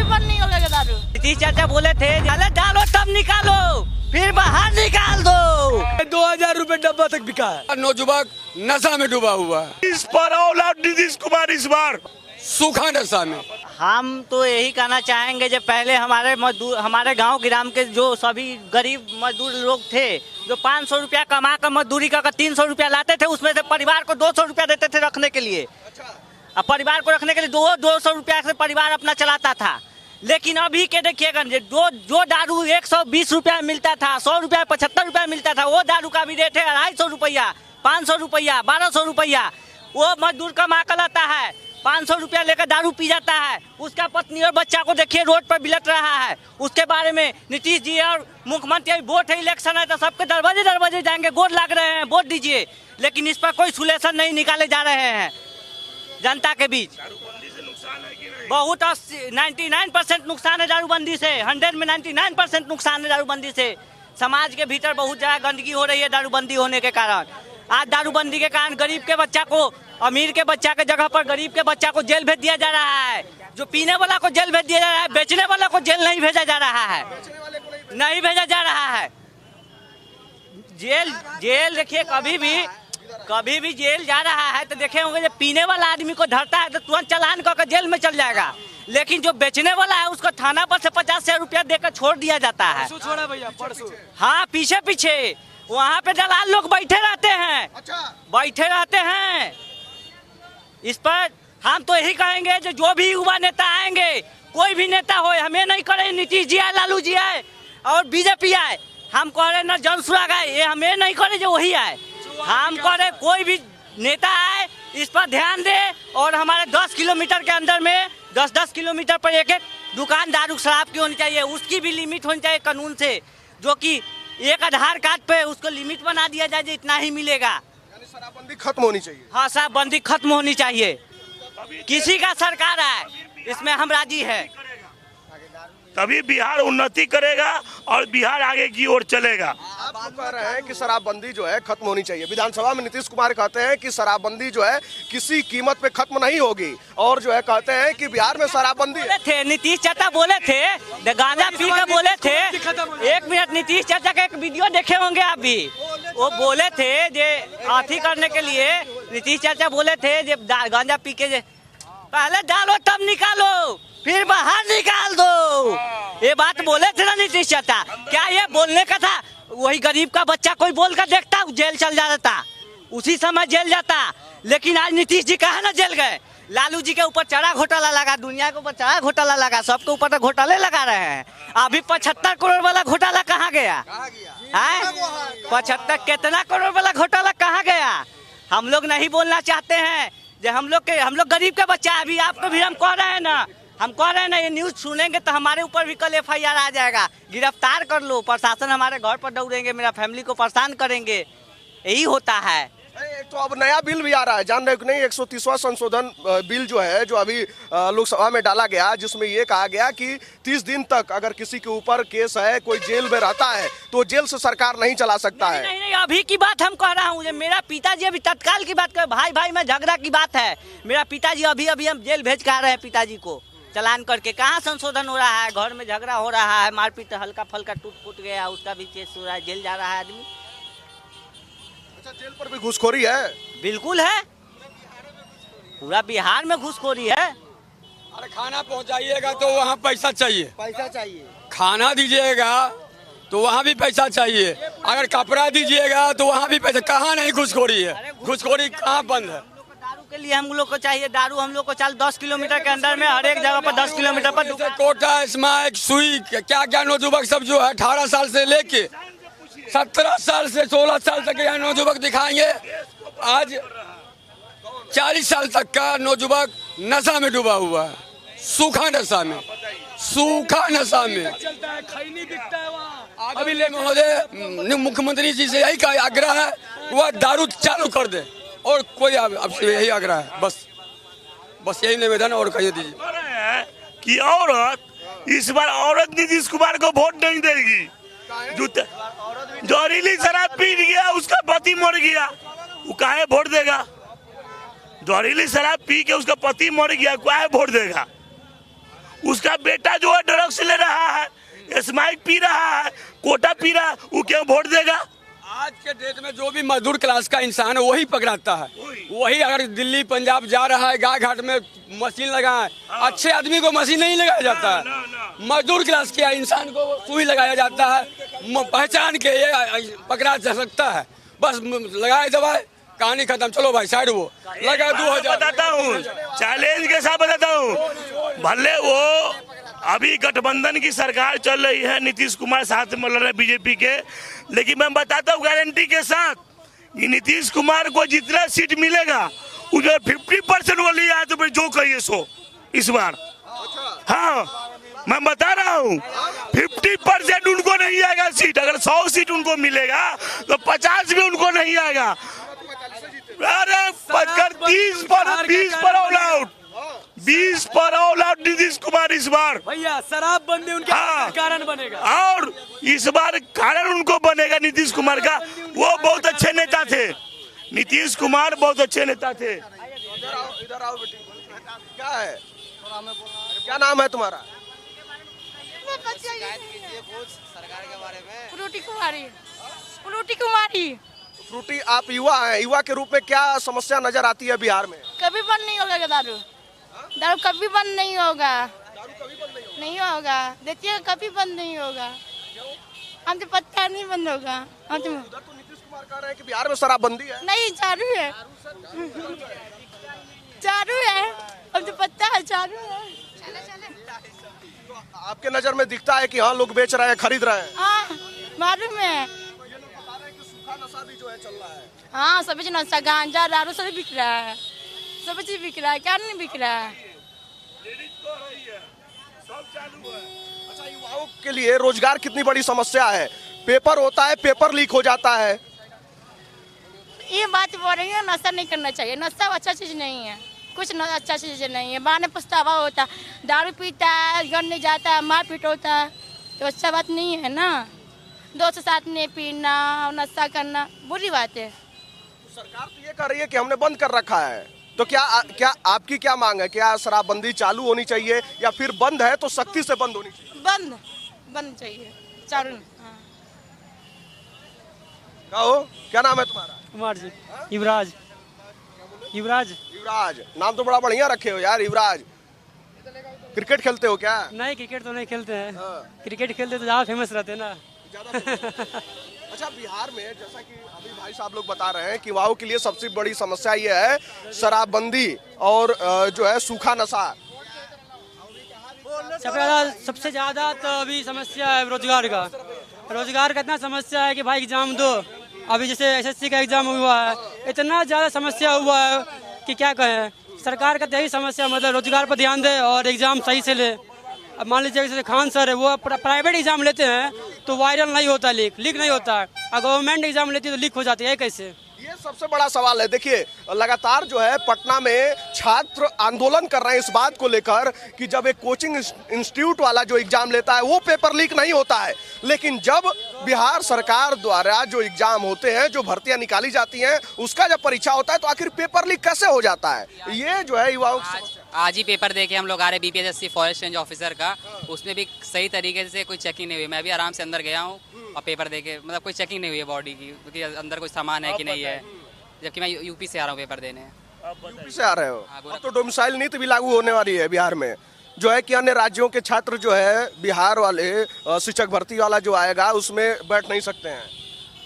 बंद नहीं होगा दारू। नीतीश चाचा बोले थे पहले डालो तब निकालो, फिर बाहर निकाल दो। 2000 रुपए डब्बा तक बिका है। नौजुवक नशा में डूबा हुआ है। इस पर औलाद नीतीश कुमार इस बार सूखा नशा में। हम तो यही कहना चाहेंगे जो पहले हमारे मजदूर, हमारे गांव ग्राम के जो सभी गरीब मजदूर लोग थे, जो 500 रुपया कमा कर मजदूरी कर 300 रुपया लाते थे, उसमें से परिवार को 200 रुपया देते थे रखने के लिए। अब परिवार को रखने के लिए 200 रुपया से परिवार अपना चलाता था। लेकिन अभी के देखिएगा जो दारू 120 रुपया मिलता था, 100 रुपया 75 रुपया मिलता था, वो दारू का भी रेट है 250 रुपया, 500 रुपया, 1200 रुपया। वो मजदूर कमा कर लाता है, 500 रुपया लेकर दारू पी जाता है। उसका पत्नी और बच्चा को देखिए रोड पर बिलट रहा है। उसके बारे में नीतीश जी और मुख्यमंत्री, वोट है, इलेक्शन है तो सबके दरवाजे जाएंगे, वोट लाग रहे हैं, वोट दीजिए। लेकिन इस पर कोई सोल्यूशन नहीं निकाले जा रहे हैं जनता के बीच। बहुत 99% नुकसान है दारूबंदी से, 100 में 99% नुकसान है दारूबंदी से। समाज के भीतर बहुत ज़्यादा गंदगी हो रही है दारूबंदी होने के कारण। आज दारूबंदी के कारण गरीब के बच्चा को, अमीर के बच्चा के जगह पर गरीब के बच्चा को जेल भेज दिया जा रहा है। जो पीने वाला को जेल भेज दिया जा रहा है, बेचने वाला को जेल नहीं भेजा जा रहा है, नहीं भेजा जा रहा है। जेल देखिए कभी भी जेल जा रहा है तो देखे होंगे जब पीने वाला आदमी को धरता है तो तुरंत चालान करके जेल में चल जाएगा। लेकिन जो बेचने वाला है उसको थाना पर से 50 रुपया देकर छोड़ दिया जाता है। छोड़ा भैया परसों। हाँ, पीछे वहाँ पे दलाल लोग बैठे रहते हैं। बैठे रहते हैं। इस पर हम तो यही कहेंगे जो भी युवा नेता आएंगे, कोई भी नेता हो, हमें नहीं करे नीतीश जी आए, लालू जी आए और बीजेपी आए, हम कह रहे न जनसुराग आए, ये हमें नहीं करे जो वही आए। हम कह रहे कोई भी नेता आए इस पर ध्यान दे और हमारे 10 किलोमीटर के अंदर में 10 किलोमीटर पर एक दुकान दारू शराब की होनी चाहिए। उसकी भी लिमिट होनी चाहिए कानून से, जो कि एक आधार कार्ड पे उसको लिमिट बना दिया जाए, इतना ही मिलेगा। यानी शराबबंदी खत्म होनी चाहिए। हाँ, शराबबंदी खत्म होनी चाहिए। किसी का सरकार है इसमें हम राजी है, तभी बिहार उन्नति करेगा और बिहार आगे की ओर चलेगा। आप तो कह रहे हैं कि शराबबंदी जो है खत्म होनी चाहिए। विधानसभा में नीतीश कुमार कहते हैं कि शराबबंदी जो है किसी कीमत पे खत्म नहीं होगी और जो है कहते हैं कि बिहार में शराबबंदी थे। नीतीश चाचा बोले थे गांजा पी के बोले थे। एक मिनट, नीतीश चाचा का एक वीडियो देखे होंगे आप भी। वो बोले थे जे आथी करने के लिए नीतीश चाचा बोले थे जे गांजा पी के पहले डालो तब निकालो, फिर बाहर निकाल दो। ये बात बोले थे ना नीतीश चाचा। क्या ये बोलने का था? वही गरीब का बच्चा कोई बोल कर देखता जेल चल जाता, उसी समय जेल जाता। लेकिन आज नीतीश जी कहा ना जेल गए। लालू जी के ऊपर चढ़ा घोटाला लगा, दुनिया के ऊपर चढ़ा घोटाला लगा, सबके ऊपर तो घोटाले लगा रहे हैं। अभी 75 करोड़ वाला घोटाला कहाँ गया? 75 कितना करोड़ वाला घोटाला कहाँ गया? हम लोग नहीं बोलना चाहते हैं जो हम लोग गरीब के बच्चा। अभी आपको भी हम कह रहे हैं ना, ये न्यूज सुनेंगे तो हमारे ऊपर भी कल FIR आ जाएगा, गिरफ्तार कर लो। प्रशासन हमारे घर पर दौड़ेंगे, मेरा फैमिली को परेशान करेंगे। यही होता है। एक तो अब नया बिल भी आ रहा है, जान रहे हो कि नहीं, 130वां संशोधन बिल जो है, जो अभी लोकसभा में डाला गया, जिसमें ये कहा गया कि 30 दिन तक अगर किसी के ऊपर केस है, कोई जेल में रहता है तो जेल से सरकार नहीं चला सकता है। नहीं, अभी की बात हम कह रहा हूँ। मेरा पिताजी अभी तत्काल की बात कर, भाई में झगड़ा की बात है। मेरा पिताजी अभी हम जेल भेज के आ रहे हैं पिताजी को चलान करके। कहाँ संशोधन हो रहा है? घर में झगड़ा हो रहा है, मारपीट हल्का फल्का टूट गया, उसका भी केस हो रहा है, जेल जा रहा है आदमी। अच्छा, जेल पर भी घूसखोरी है? बिल्कुल है, पूरा बिहार में घूसखोरी है। अरे खाना पहुंचाइएगा तो वहाँ पैसा चाहिए, खाना दीजिएगा तो वहाँ भी पैसा चाहिए, अगर कपड़ा दीजिएगा तो वहाँ भी पैसा। कहाँ नहीं घूसखोरी है? घूसखोरी कहाँ बंद है? दारू के लिए हम लोग को चाहिए, दारू हम लोग को 10 किलोमीटर के अंदर में हर एक जगह पर 10 किलोमीटर पर कोटा, स्मैक, सुई, क्या नौजुवक सब जो है 18 साल से लेके 17 साल से 16 साल तक यहाँ नौजुवक दिखाएंगे। आज 40 साल तक का नौजुवक नशा में डूबा हुआ है, सूखा नशा में। अभी महोदय मुख्यमंत्री जी से यही आग्रह है, वह दारू चालू कर दे और कोई आपसे यही आग्रह है, बस यही निवेदन और कहिए दीजिए कि औरत इस बार नीतीश कुमार को वोट नहीं देगी। जहरीली शराब पी गया, उसका पति मर गया, वो काहे वोट देगा? जहरीली शराब पी के उसका पति मर गया, काहे वोट देगा? उसका बेटा जो है ड्रग्स ले रहा है, स्माइक पी रहा है, कोटा पी रहा है, वो क्यों वोट देगा? आज के डेट में जो भी मजदूर क्लास का इंसान है वही पकड़ाता है। वही अगर दिल्ली पंजाब जा रहा है, गाय घाट में मशीन लगाए, अच्छे आदमी को मशीन नहीं लगाया जाता है, मजदूर क्लास के इंसान को सुई लगाया जाता है, पहचान के ये पकड़ा जा सकता है। बस लगाए दवाई, कहानी खत्म, चलो भाई साइड। वो लगा 2000। बताता हूँ, चैलेंज के साथ बताता हूँ, भले वो अभी गठबंधन की सरकार चल रही है, नीतीश कुमार साथ में लड़ रहे बीजेपी के, लेकिन मैं बताता हूँ गारंटी के साथ कि नीतीश कुमार को जितना सीट मिलेगा उधर 50% वो लिया है, तो फिर जो कहिए सो इस बार। हाँ, मैं बता रहा हूँ 50% उनको नहीं आएगा सीट। अगर 100 सीट उनको मिलेगा तो 50 भी उनको नहीं आएगा। अरे पचकर 20 पर ऑल आउट, 20 पर ऑल आउट नीतीश कुमार इस बार। भैया शराबबंदी उनके कारण बनेगा, और इस बार कारण उनको बनेगा नीतीश कुमार का। वो बहुत अच्छे नेता थे, नीतीश कुमार बहुत अच्छे नेता थे। इधर आओ बेटी। क्या है, क्या नाम है तुम्हारा? सरकार के बारे में। फ्रूटी कुमारी, फ्रूटी कुमारी। फ्रूटी, आप युवा हैं, युवा के रूप में क्या समस्या नजर आती है बिहार में? कभी बंद नहीं होगा दारू, दारू कभी बंद नहीं होगा, नहीं होगा। देखिए कभी बंद नहीं होगा, हम तो पता नहीं बंद होगा। हम तो नीतीश कुमार कह रहे हैं कि बिहार में शराबबंदी है। नहीं, चालू है, चालू है, हम तो पता है चालू है। आपके नजर में दिखता है कि हाँ लोग बेच रहे हैं, खरीद रहे हैं? हाँ मालूम है। सूखा नशा भी जो है चल रहा है। हाँ सभी चीज नशा, गांजा दारू सभी बिक रहा है, सब चीज बिक रहा है, क्या नहीं बिक रहा है। अच्छा, युवाओं के लिए रोजगार कितनी बड़ी समस्या है। पेपर होता है, पेपर लीक हो जाता है। ये बात बोल रही है, नशा नहीं करना चाहिए, नशा अच्छा चीज नहीं है, कुछ अच्छा चीज नहीं है। बाद में पछतावा होता, दारू पीता है, गन नहीं जाता है, मारपीट होता है, तो अच्छा बात नहीं है ना। दोस्त साथ नहीं पीना, नशा करना बुरी बात है। सरकार तो ये कह रही है कि हमने बंद कर रखा है, तो क्या आपकी क्या मांग है? क्या शराबबंदी चालू होनी चाहिए या फिर बंद है तो सख्ती से बंद होनी चाहिए? बंद चाहिए, चालू। हाँ। कहो, क्या नाम है तुम्हारा? कुमार जी। युवराज। युवराज। युवराज, नाम तो बड़ा बढ़िया रखे हो यार, युवराज। क्रिकेट खेलते हो क्या? नहीं, क्रिकेट तो नहीं खेलते हैं। हाँ। क्रिकेट खेलते तो ज्यादा फेमस रहते हैं ना। अच्छा, बिहार में जैसा कि अभी भाई साहब लोग बता रहे हैं कि युवाओं के लिए सबसे बड़ी समस्या ये है शराबबंदी और जो है सूखा नशा। सबसे ज्यादा तो अभी समस्या है रोजगार का। रोजगार का इतना समस्या है कि भाई एग्जाम दो, अभी जैसे एसएससी का एग्जाम हुआ है, इतना ज्यादा समस्या हुआ है कि क्या कहें। सरकार का तो यही समस्या, मतलब रोजगार पर ध्यान दे और एग्जाम सही से ले। अब मान लीजिए जैसे खान सर है, वो प्राइवेट एग्जाम लेते हैं तो वायरल नहीं होता, लीक नहीं होता, और गवर्नमेंट एग्जाम लेती है तो लीक हो जाती है। कैसे? ये सबसे बड़ा सवाल है। देखिए, लगातार जो है पटना में छात्र आंदोलन कर रहे हैं इस बात को लेकर कि जब एक कोचिंग इंस्टीट्यूट वाला जो एग्जाम लेता है वो पेपर लीक नहीं होता है, लेकिन जब बिहार सरकार द्वारा जो एग्जाम होते हैं, जो भर्तियां निकाली जाती हैं, उसका जब परीक्षा होता है तो आखिर पेपर लीक कैसे हो जाता है? ये जो है युवाओं की समस्या। आज ही पेपर देके हम लोग आ रहे बीपीएससी फॉरेस्ट रेंज ऑफिसर का, उसमें भी सही तरीके से कोई चेकिंग नहीं हुई। मैं भी आराम से अंदर गया हूँ और पेपर देके, मतलब कोई चेकिंग नहीं हुई है बॉडी की, क्योंकि अंदर कोई सामान है कि नहीं है, जबकि मैं यूपी से आ रहा हूँ पेपर देने। यूपी से आ रहे हो? अब तो डोमिसाइल नीति भी लागू होने वाली है बिहार में, जो है कि अन्य राज्यों के छात्र जो है बिहार वाले शिक्षक भर्ती वाला जो आएगा उसमें बैठ नहीं सकते हैं।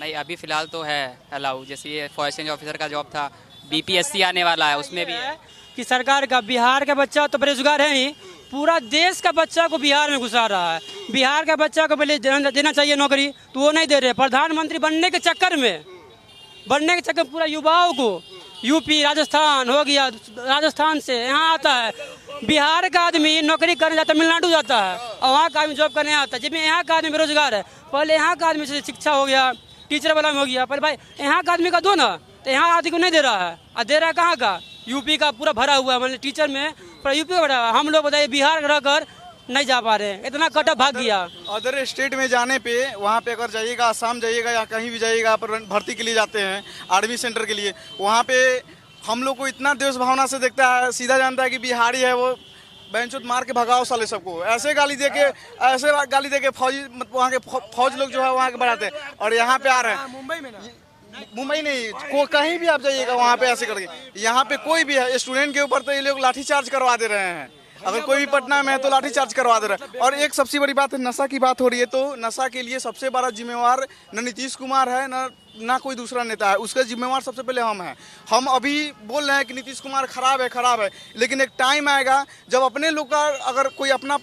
नहीं, अभी फिलहाल तो है अलाउ, जैसे ये फॉरेस्ट रेंज ऑफिसर का जॉब था, बीपीएससी आने वाला है, उसमें भी है कि सरकार का बिहार का बच्चा तो बेरोजगार है ही, पूरा देश का बच्चा को बिहार में घुसा रहा है। बिहार का बच्चा को पहले देना चाहिए नौकरी, तो वो नहीं दे रहे। प्रधानमंत्री बनने के चक्कर में पूरा युवाओं को यूपी, राजस्थान हो गया, राजस्थान से यहाँ आता है, बिहार का आदमी नौकरी करने जाता है, तमिलनाडु जाता है, और वहाँ का आदमी जॉब करने आता है। जब यहाँ का आदमी बेरोजगार है, पहले यहाँ का आदमी से शिक्षा हो गया, टीचर वाला में हो गया, पर भाई यहाँ का आदमी का दो ना, तो यहाँ आदमी को नहीं दे रहा है। और दे रहा है कहाँ का? यूपी का पूरा भरा हुआ है, मतलब टीचर में पूरा यूपी का भरा हुआ है। हम लोग बताइए बिहार रहकर नहीं जा पा रहे हैं, इतना कटअप भाग गया। अदर स्टेट में जाने पे, वहाँ पे अगर जाइएगा, आसाम जाइएगा या कहीं भी जाइएगा, पर भर्ती के लिए जाते हैं आर्मी सेंटर के लिए, वहाँ पे हम लोग को इतना देश भावना से देखता है, सीधा जानता है कि बिहारी है वो बेंचुत मार के भगाओ साले सबको, ऐसे गाली दे के फौजी वहाँ के फौज लोग जो है वहाँ के बढ़ाते हैं, और यहाँ पे आ रहे हैं मुंबई में ना, मुंबई नहीं कहीं भी आप जाइएगा वहाँ पे ऐसे करके। यहाँ पे कोई भी है स्टूडेंट के ऊपर तो ये लोग लाठीचार्ज करवा दे रहे हैं, अगर कोई भी पटना में है तो लाठीचार्ज करवा दे रहा है। और एक सबसे बड़ी बात है, नशा की बात हो रही है, तो नशा के लिए सबसे बड़ा जिम्मेवार न नीतीश कुमार है ना कोई दूसरा नेता है, उसका जिम्मेवार सबसे पहले हम हैं। हम अभी बोल रहे हैं कि नीतीश कुमार खराब है, लेकिन एक टाइम आएगा जब अपने लोग का अगर कोई अपना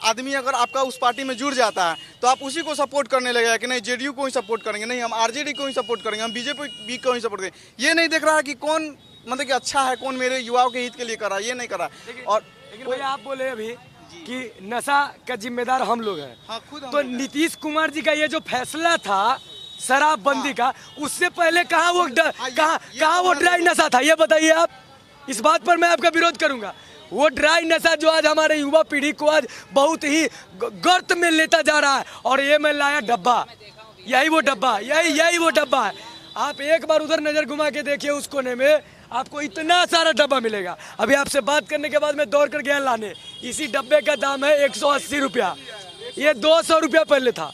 आदमी अगर आपका उस पार्टी में जुड़ जाता है तो आप उसी को सपोर्ट करने लगेगा कि नहीं जेडीयू को ही सपोर्ट करेंगे, नहीं हम आरजेडी को ही सपोर्ट करेंगे, हम बीजेपी को ही सपोर्ट करेंगे। ये नहीं देख रहा है कि कौन मतलब कि अच्छा है, कौन मेरे युवाओं के हित के लिए कर रहा है, ये नहीं कर रहा। और लेकिन भाई आप बोले अभी कि नशा का जिम्मेदार हम लोग हैं, हाँ, खुद तो नीतीश कुमार जी का ये जो फैसला था शराबबंदी का, उससे पहले कहाँ वो ड्राई नशा था, ये बताइए आप। इस बात पर मैं आपका विरोध करूंगा। वो ड्राई नशा जो आज हमारे युवा पीढ़ी को आज बहुत ही गर्त में लेता जा रहा है, और ये मैं लाया डब्बा, यही वो डब्बा है। आप एक बार उधर नजर घुमा के देखिए, उस कोने में आपको इतना सारा डब्बा मिलेगा। अभी आपसे बात करने के बाद मैं दौड़ कर गया लाने, इसी डब्बे का दाम है 180 रुपया, ये 200 रुपया पहले था,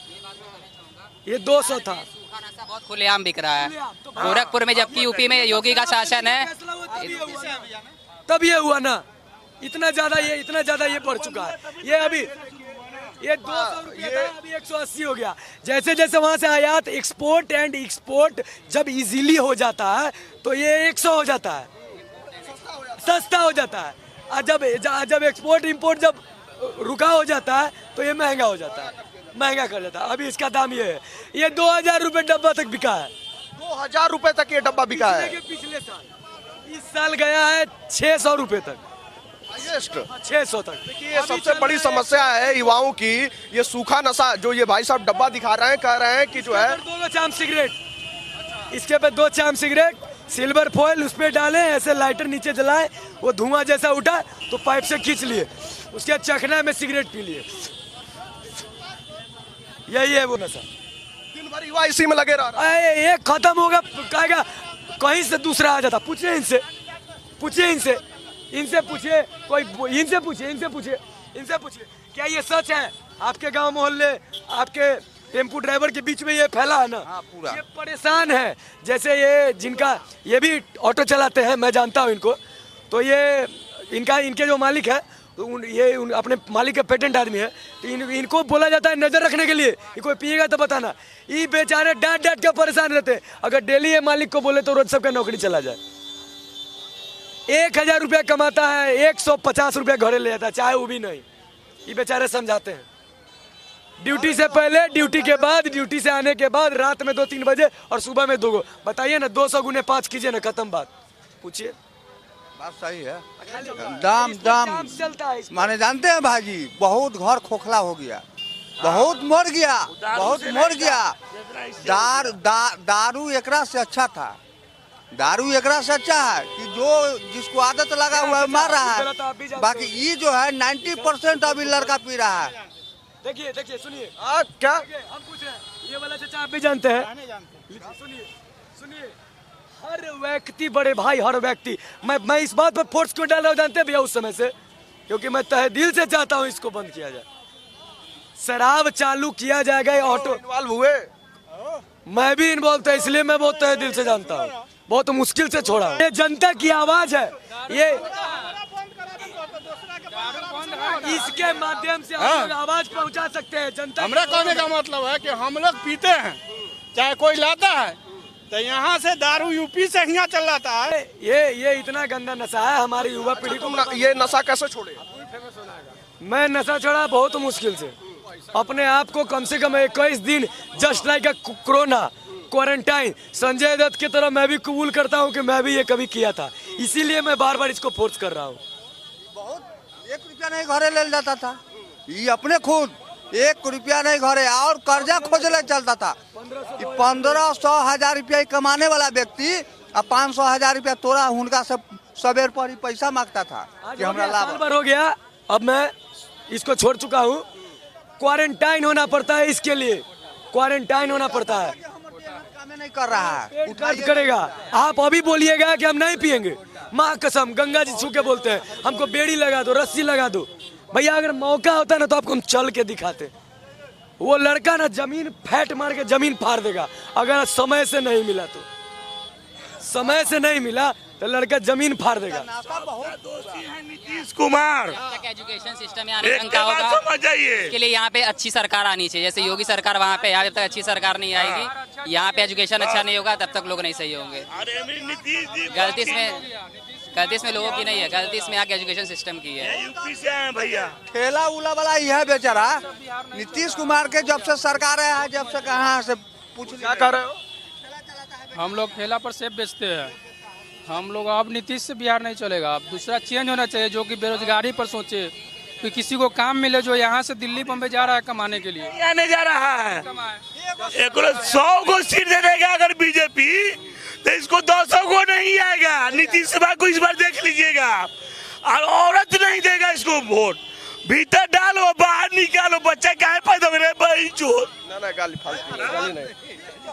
ये 200 था। बहुत खुलेआम बिक रहा है गोरखपुर में, जबकि यूपी में योगी का शासन है। तब ये हुआ ना, इतना ज्यादा ये बढ़ चुका है। ये अभी ये 200 रुपया था, अभी 180 हो गया। जैसे जैसे वहाँ से आयात एक्सपोर्ट एंड एक्सपोर्ट जब इजीली हो जाता है तो ये 100 हो जाता है, सस्ता हो जाता है। और जब एक्सपोर्ट इंपोर्ट जब रुका हो जाता है तो ये महंगा हो जाता है, महंगा कर जाता है। अभी इसका दाम ये है, ये 2000 रुपये डब्बा तक बिका है, 2000 रुपए तक ये डब्बा बिका है। पिछले साल, इस साल गया है 600 रुपये तक, 600 तक। देखिए सबसे बड़ी समस्या है युवाओं की ये सूखा नशा, जो ये भाई साहब डब्बा दिखा रहे हैं, कह रहे हैं कि जो है 2 चाम सिगरेट, इसके पे 2 चाम सिगरेट सिल्वर फॉइल उस पे डालें, ऐसे लाइटर नीचे जलाएं, वो धुआं जैसा उठा तो पाइप से खींच लिए, उसके चखना में सिगरेट पी लिए, यही है वो नशा। दिन भर युवा इसी में लगे रह रहा है। एक खत्म होगा कहेगा कहीं से दूसरा आ जाता। पूछिए इनसे कोई इनसे पूछिए क्या ये सच है? आपके गांव मोहल्ले आपके टेम्पू ड्राइवर के बीच में ये फैला है ना? पूरा ये परेशान है। जैसे ये जिनका ये भी ऑटो चलाते हैं, मैं जानता हूँ इनको, तो ये इनके जो मालिक है तो अपने मालिक का पेटेंट आदमी है, तो इनको बोला जाता है नजर रखने के लिए, कोई पिएगा तो बताना। ये बेचारे डांट के परेशान रहते हैं। अगर डेली ये मालिक को बोले तो रोज सबका नौकरी चला जाए। 1000 रुपया कमाता है, 150 रुपया घरे ले जाता है, चाहे वो भी नहीं। ये बेचारे समझाते हैं, ड्यूटी से पहले, ड्यूटी के बाद, ड्यूटी से आने के बाद, रात में 2-3 बजे और सुबह में 2 बताइए ना, 200 गुने 5 कीजिए ना, खत्म बात। पूछिए, बात सही है। दाम चलता है माने जानते हैं भाजी, बहुत घर खोखला हो गया, बहुत मर गया। दारू एकरा से अच्छा था, दारू एकरा से अच्छा है कि जो जिसको आदत लगा हुआ है मार रहा है। बाकी ये जो है 90% अभी लड़का पी रहा है। देखिए सुनिए, क्या हम पूछ रहे हैं, ये वाला चाचा आप भी जानते हैं? सुनिए, हर व्यक्ति, बड़े भाई, हर व्यक्ति, मैं इस बात पर फोर्स क्यों डाल रहा हूँ जानते हैं भैया? उस समय से क्योंकि मैं तहे दिल से चाहता हूँ इसको बंद किया जाए। शराब चालू किया जाएगा, ऑटो इन्वॉल्व हुए, मैं भी इन्वॉल्व था, इसलिए मैं बहुत तहे दिल से जानता हूँ, बहुत मुश्किल से छोड़ा। ये जनता की आवाज है, ये इसके माध्यम से हम लोग आवाज पहुंचा सकते हैं जनता। हमरा कहने का मतलब है कि हम लोग पीते हैं, चाहे कोई लाता है, तो यहाँ से दारू यूपी से यहाँ चल जाता है। ये इतना गंदा नशा है हमारी युवा पीढ़ी को। ये नशा कैसे छोड़े? मैं नशा छोड़ा बहुत मुश्किल से, अपने आप को कम से कम 21 दिन, just like a corona quarantine, Sanjay Dutt की तरह मैं भी कबूल करता हूँ कि मैं भी ये कभी किया था, इसीलिए मैं बार बार इसको फोर्स कर रहा हूँ। बहुत 1 रुपया नहीं घरे ले जाता था, ये अपने खुद 1 रुपया नहीं घरे, और कर्जा खोजले चलता था। 1500-1000 रुपया कमाने वाला व्यक्ति अब 500-1000 रुपया तोड़ा उनका सब सवेर पर ही पैसा मांगता था कि हमरा लाभ। भर हो गया, अब मैं इसको छोड़ चुका हूँ। क्वारंटाइन होना पड़ता है, इसके लिए क्वारंटाइन होना पड़ता है। नहीं कर रहा है, करेगा। आप अभी बोलिएगा कि हम नहीं पिएंगे, माँ कसम गंगा जी छू के बोलते हैं हमको बेड़ी लगा दो, रस्सी लगा दो। भैया अगर मौका होता ना तो आपको हम चल के दिखाते। वो लड़का ना जमीन फैट मार के जमीन फाड़ देगा। अगर समय से नहीं मिला तो, समय से नहीं मिला तो लड़का जमीन फाड़ देगा। नीतीश कुमार एजुकेशन सिस्टम यहाँ ढंग का होगा, इसके लिए यहाँ पे अच्छी सरकार आनी चाहिए। जैसे योगी सरकार वहाँ पे, यहाँ जब तक अच्छी सरकार नहीं आएगी, यहाँ पे एजुकेशन अच्छा नहीं होगा, तब तक लोग नहीं सही होंगे। गलती इसमें लोगों की नहीं है, गलती इसमें यहाँ के एजुकेशन सिस्टम की है। यूपी से आए भैया, ठेला उला वाला यह बेचारा नीतीश कुमार के जब से सरकार है, जब से कहाँ से पूछ क्या कर रहे हो? हम लोग ठेला पर सेब बेचते हैं। हम लोग अब नीतीश से बिहार नहीं चलेगा, अब दूसरा चेंज होना चाहिए जो कि बेरोजगारी पर सोचे, कि किसी को काम मिले जो यहाँ से दिल्ली बम्बई जा रहा है कमाने के लिए। आने जा रहा है, एक 100 को सीट दे देगा अगर बीजेपी, तो इसको 200 को नहीं आएगा। नीतीश सभा को इस बार देख लीजिएगा, और औरत नहीं देगा इसको वोट। भीतर डालो बाहर निकालो, बच्चा काहे पैदा हो रहे भाई चोर। ना गाली फालतू,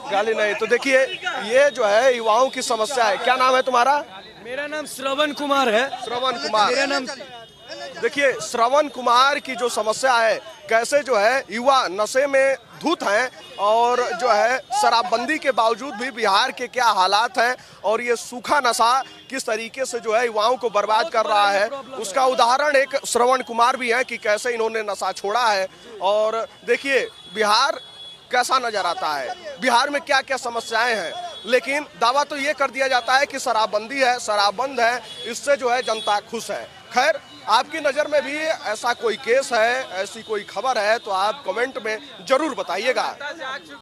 गाली नहीं। तो देखिए ये जो है युवाओं की समस्या है। क्या नाम है तुम्हारा? मेरा नाम श्रवण कुमार है। श्रवण कुमार, मेरा नाम। देखिए श्रवण कुमार की जो समस्या है, कैसे जो है युवा नशे में धुत हैं, और जो है शराबबंदी के बावजूद भी बिहार के क्या हालात हैं, और ये सूखा नशा किस तरीके से जो है युवाओं को बर्बाद कर रहा है, उसका उदाहरण एक श्रवण कुमार भी है कि कैसे इन्होंने नशा छोड़ा है। और देखिए बिहार कैसा नजर आता है, बिहार में क्या क्या समस्याएं हैं, लेकिन दावा तो ये कर दिया जाता है कि शराबबंदी है, शराब बंद है, इससे जो है जनता खुश है। खैर आपकी नज़र में भी ऐसा कोई केस है, ऐसी कोई खबर है तो आप कमेंट में जरूर बताइएगा।